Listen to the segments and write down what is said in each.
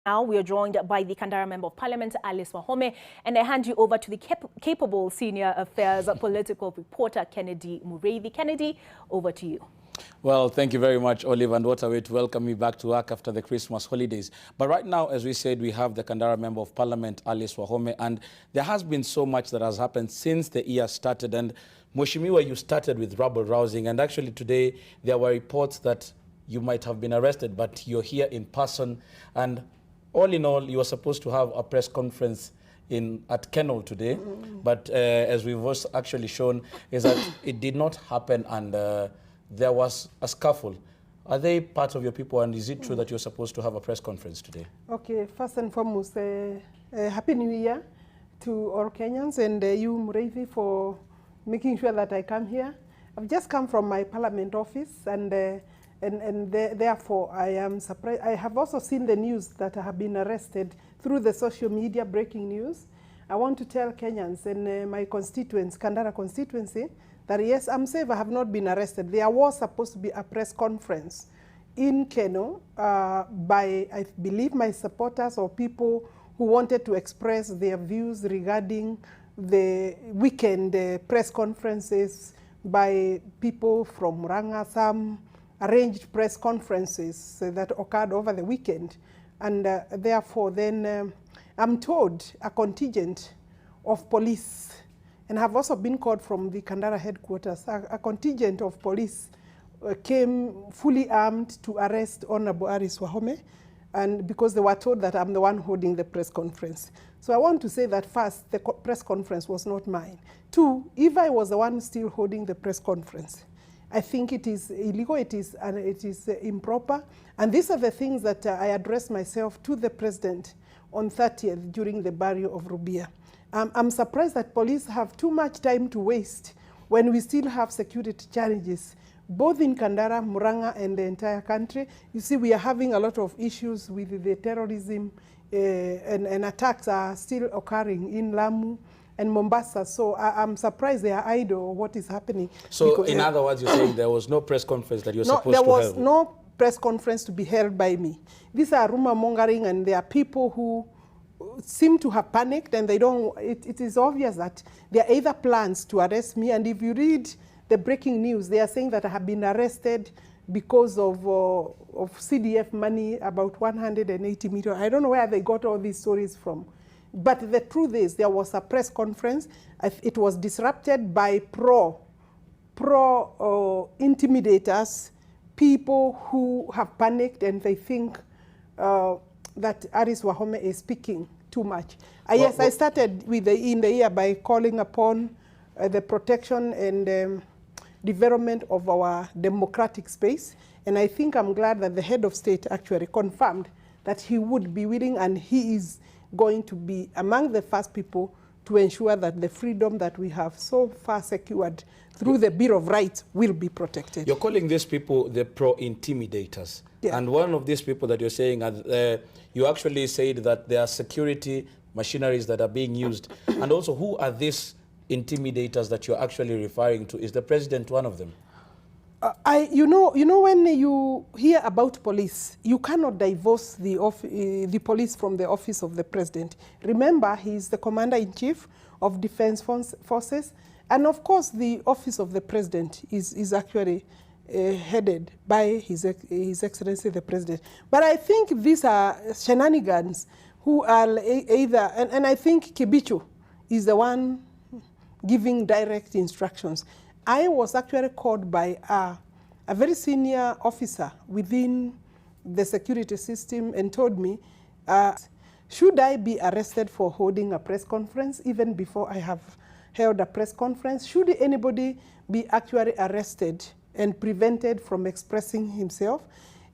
Now we are joined by the Kandara Member of Parliament, Alice Wahome, and I hand you over to the capable Senior Affairs Political Reporter, Kennedy Mureithi. Kennedy, over to you. Well, thank you very much, Olive, and what a way to welcome me back to work after the Christmas holidays. But right now, as we said, we have the Kandara Member of Parliament, Alice Wahome, and there has been so much that has happened since the year started. And Mheshimiwa, you started with rabble rousing, and actually today there were reports that you might have been arrested, but you're here in person. And all in all, you were supposed to have a press conference at Kennel today, but as we've also actually shown, is that it did not happen, and there was a scuffle. Are they part of your people, and is it true that you're supposed to have a press conference today? Okay, first and foremost, Happy New Year to all Kenyans, and you, Mureithi, for making sure that I come here. I've just come from my parliament office, and therefore I am surprised. I have also seen the news that I have been arrested through the social media, breaking news. I want to tell Kenyans and my constituents, Kandara constituency, that yes, I'm safe, I have not been arrested. There was supposed to be a press conference in Keno by, I believe, my supporters or people who wanted to express their views regarding the weekend press conferences by people from Murang'a, some arranged press conferences that occurred over the weekend. And therefore, then I'm told a contingent of police, and have also been called from the Kandara headquarters, a contingent of police came fully armed to arrest Honorable Alice Wahome, and because they were told that I'm the one holding the press conference. So I want to say that first, the press conference was not mine. Two, if I was the one still holding the press conference, I think it is illegal, it is improper. And these are the things that I addressed myself to the president on 30th during the burial of Rubia. I'm surprised that police have too much time to waste when we still have security challenges, both in Kandara, Murang'a, and the entire country. You see, we are having a lot of issues with the terrorism, and attacks are still occurring in Lamu and Mombasa. So I'm surprised they are idle what is happening. So in other words, you're saying there was no press conference that you're supposed to have? There was no press conference to be held by me. These are rumor mongering, and there are people who seem to have panicked, and they don't, it is obvious that there are either plans to arrest me, and if you read the breaking news, they are saying that I have been arrested because of CDF money, about 180 million. I don't know where they got all these stories from. But the truth is, there was a press conference. It was disrupted by intimidators, people who have panicked and they think that Alice Wahome is speaking too much. Yes, I started with in the year by calling upon the protection and development of our democratic space. And I think I'm glad that the head of state actually confirmed that he would be willing, and he is going to be among the first people to ensure that the freedom that we have so far secured through the Bill of Rights will be protected. You're calling these people the pro-intimidators. Yeah. And one of these people that you're saying, you actually said that there are security machineries that are being used. And also, who are these intimidators that you're actually referring to? Is the president one of them? You know, when you hear about police, you cannot divorce the police from the office of the president. Remember, he is the commander-in-chief of defense forces, and of course, the office of the president is actually headed by His Excellency the President. But I think these are shenanigans who are either, and I think Kibicho is the one giving direct instructions. I was actually called by a very senior officer within the security system and told me, should I be arrested for holding a press conference even before I have held a press conference? Should anybody be actually arrested and prevented from expressing himself?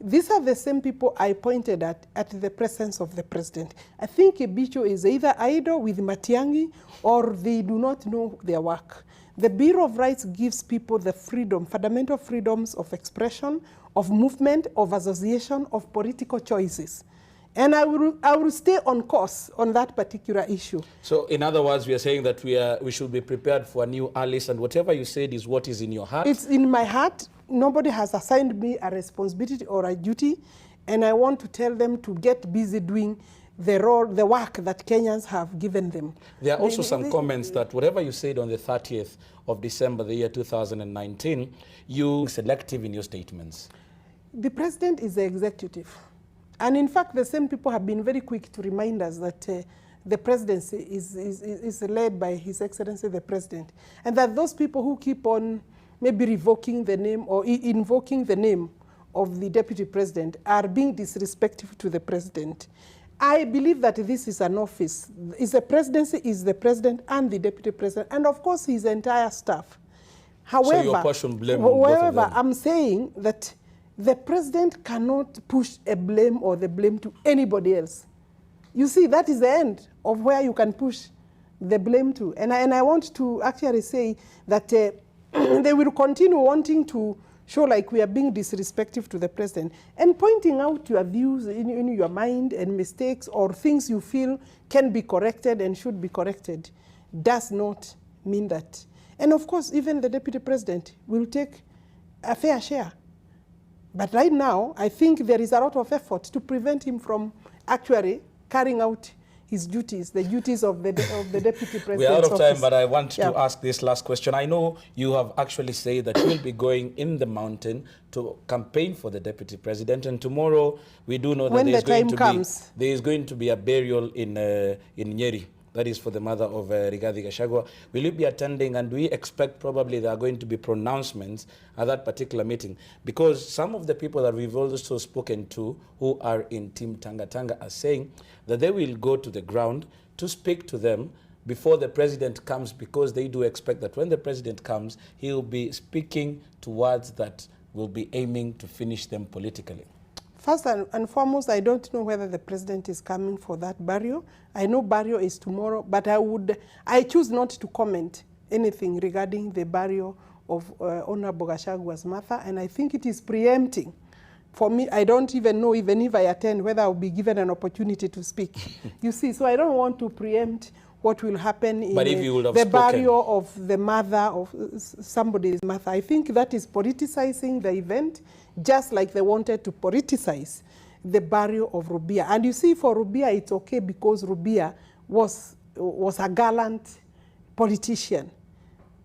These are the same people I pointed at the presence of the president. I think Kibicho is either idle with Matiang'i or they do not know their work. The Bill of Rights gives people the freedom, fundamental freedoms of expression, of movement, of association, of political choices. And I will stay on course on that particular issue. So in other words, we are saying that we should be prepared for a new Alice, and whatever you said is what is in your heart? It's in my heart. Nobody has assigned me a responsibility or a duty. And I want to tell them to get busy doing the work that Kenyans have given them. There are also some comments that whatever you said on the 30th of December, the year 2019, you selective in your statements. The president is the executive. And in fact, the same people have been very quick to remind us that the presidency is led by His Excellency the President. And that those people who keep on maybe revoking the name or invoking the name of the deputy president are being disrespectful to the president. I believe that this is an office. The presidency is the president and the deputy president, and of course his entire staff. However, so your portion blame both of them. I'm saying that the president cannot push a blame or the blame to anybody else. You see, that is the end of where you can push the blame to. And I want to actually say that they will continue wanting to show like we are being disrespectful to the president and pointing out your views in your mind and mistakes or things you feel can be corrected and should be corrected does not mean that. And of course, even the deputy president will take a fair share. But right now, I think there is a lot of effort to prevent him from actually carrying out his duties, the duties of the deputy president. We are out of time, but I want to ask this last question. I know you have actually said that you will be going in the mountain to campaign for the deputy president, and tomorrow we do know that there is going to be a burial in Nyeri. That is for the mother of Rigathi Gachagua. Will you be attending, and do we expect probably there are going to be pronouncements at that particular meeting? Because some of the people that we've also spoken to who are in Team Tanga Tanga are saying that they will go to the ground to speak to them before the president comes, because they do expect that when the president comes, he will be speaking to words that will be aiming to finish them politically. First and foremost, I don't know whether the president is coming for that burial. I know burial is tomorrow, but I choose not to comment anything regarding the burial of Honorable Gachagua's mother, and I think it is preempting. For me, I don't even know, even if I attend, whether I'll be given an opportunity to speak. You see, so I don't want to preempt what will happen in the burial of the mother of somebody's mother. I think that is politicizing the event, just like they wanted to politicize the burial of Rubia. And you see, for Rubia, it's okay because Rubia was a gallant politician.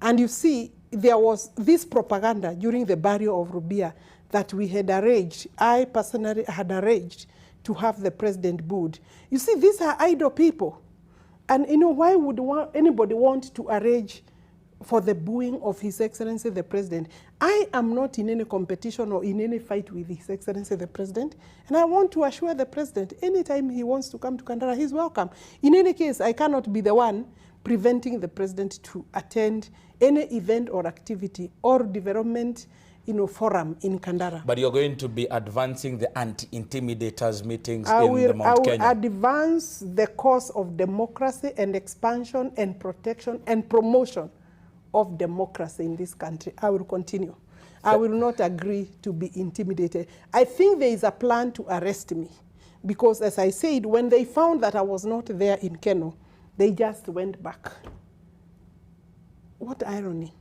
And you see, there was this propaganda during the burial of Rubia that we had arranged, I personally had arranged to have the president booed. You see, these are idle people. And you know, why would anybody want to arrange for the booing of His Excellency the President? I am not in any competition or in any fight with His Excellency the President. And I want to assure the President, anytime he wants to come to Kandara, he's welcome. In any case, I cannot be the one preventing the President to attend any event or activity or development forum in Kandara. But you're going to be advancing the anti-intimidators meetings in the Mount Kenya. I will advance the cause of democracy and expansion and protection and promotion of democracy in this country. I will continue. I will not agree to be intimidated. I think there is a plan to arrest me because, as I said, when they found that I was not there in Keno, they just went back. What irony.